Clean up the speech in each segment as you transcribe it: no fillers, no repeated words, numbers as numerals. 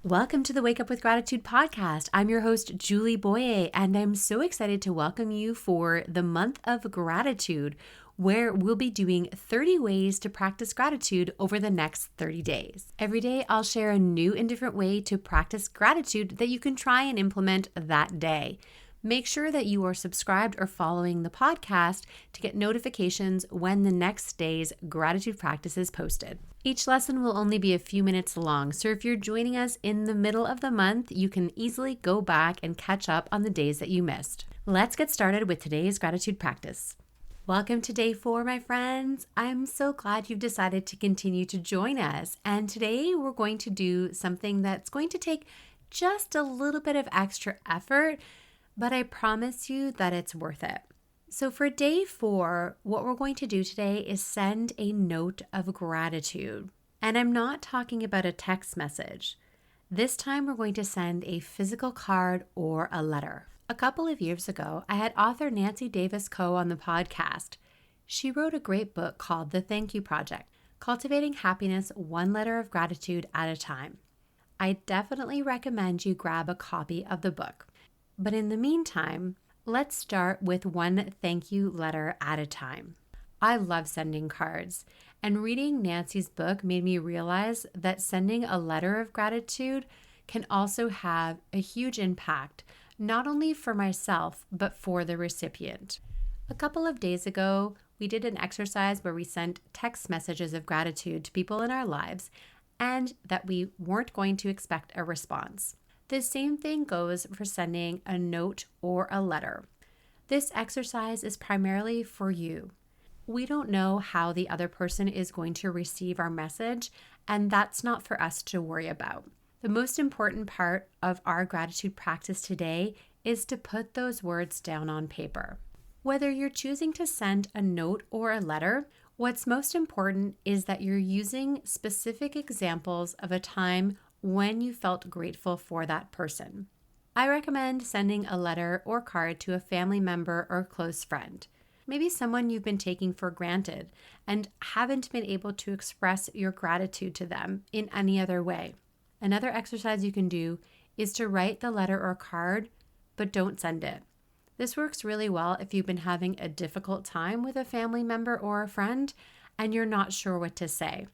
Welcome to the Wake Up with Gratitude podcast. I'm your host, Julie Boyer, and I'm so excited to welcome you for the month of gratitude, where we'll be doing 30 ways to practice gratitude over the next 30 days. Every day, I'll share a new and different way to practice gratitude that you can try and implement that day. Make sure that you are subscribed or following the podcast to get notifications when the next day's gratitude practice is posted. Each lesson will only be a few minutes long, so if you're joining us in the middle of the month, you can easily go back and catch up on the days that you missed. Let's get started with today's gratitude practice. Welcome to day 4, my friends. I'm so glad you've decided to continue to join us. And today we're going to do something that's going to take just a little bit of extra effort, but I promise you that it's worth it. So for day 4, what we're going to do today is send a note of gratitude. And I'm not talking about a text message. This time we're going to send a physical card or a letter. A couple of years ago, I had author Nancy Davis Coe on the podcast. She wrote a great book called The Thank You Project, Cultivating Happiness One Letter of Gratitude at a Time. I definitely recommend you grab a copy of the book. But in the meantime, let's start with one thank you letter at a time. I love sending cards, and reading Nancy's book made me realize that sending a letter of gratitude can also have a huge impact, not only for myself, but for the recipient. A couple of days ago, we did an exercise where we sent text messages of gratitude to people in our lives, and that we weren't going to expect a response. The same thing goes for sending a note or a letter. This exercise is primarily for you. We don't know how the other person is going to receive our message, and that's not for us to worry about. The most important part of our gratitude practice today is to put those words down on paper. Whether you're choosing to send a note or a letter, what's most important is that you're using specific examples of a time when you felt grateful for that person. I recommend sending a letter or card to a family member or close friend, maybe someone you've been taking for granted and haven't been able to express your gratitude to them in any other way. Another exercise you can do is to write the letter or card, but don't send it. This works really well if you've been having a difficult time with a family member or a friend and you're not sure what to say.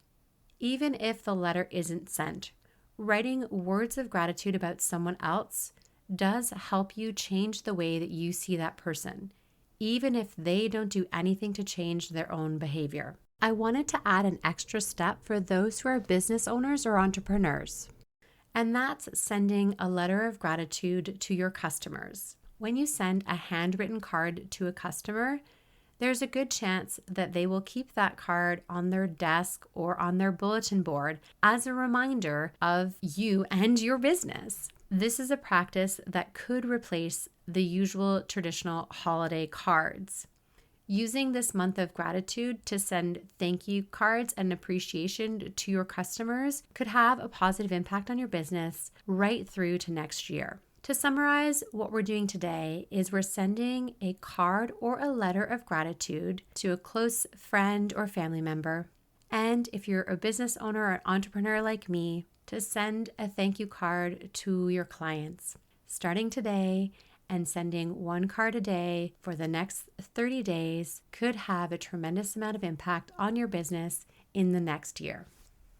Even if the letter isn't sent, writing words of gratitude about someone else does help you change the way that you see that person, even if they don't do anything to change their own behavior. I wanted to add an extra step for those who are business owners or entrepreneurs, and that's sending a letter of gratitude to your customers. When you send a handwritten card to a customer, there's a good chance that they will keep that card on their desk or on their bulletin board as a reminder of you and your business. This is a practice that could replace the usual traditional holiday cards. Using this month of gratitude to send thank you cards and appreciation to your customers could have a positive impact on your business right through to next year. To summarize, what we're doing today is we're sending a card or a letter of gratitude to a close friend or family member. And if you're a business owner or entrepreneur like me, to send a thank you card to your clients. Starting today and sending one card a day for the next 30 days could have a tremendous amount of impact on your business in the next year.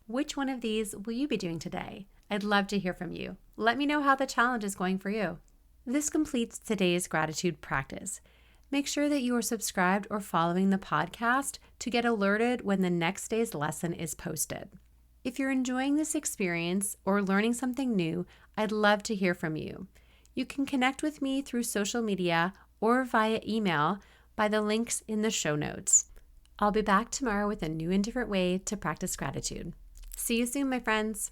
Which one of these will you be doing today? I'd love to hear from you. Let me know how the challenge is going for you. This completes today's gratitude practice. Make sure that you are subscribed or following the podcast to get alerted when the next day's lesson is posted. If you're enjoying this experience or learning something new, I'd love to hear from you. You can connect with me through social media or via email by the links in the show notes. I'll be back tomorrow with a new and different way to practice gratitude. See you soon, my friends.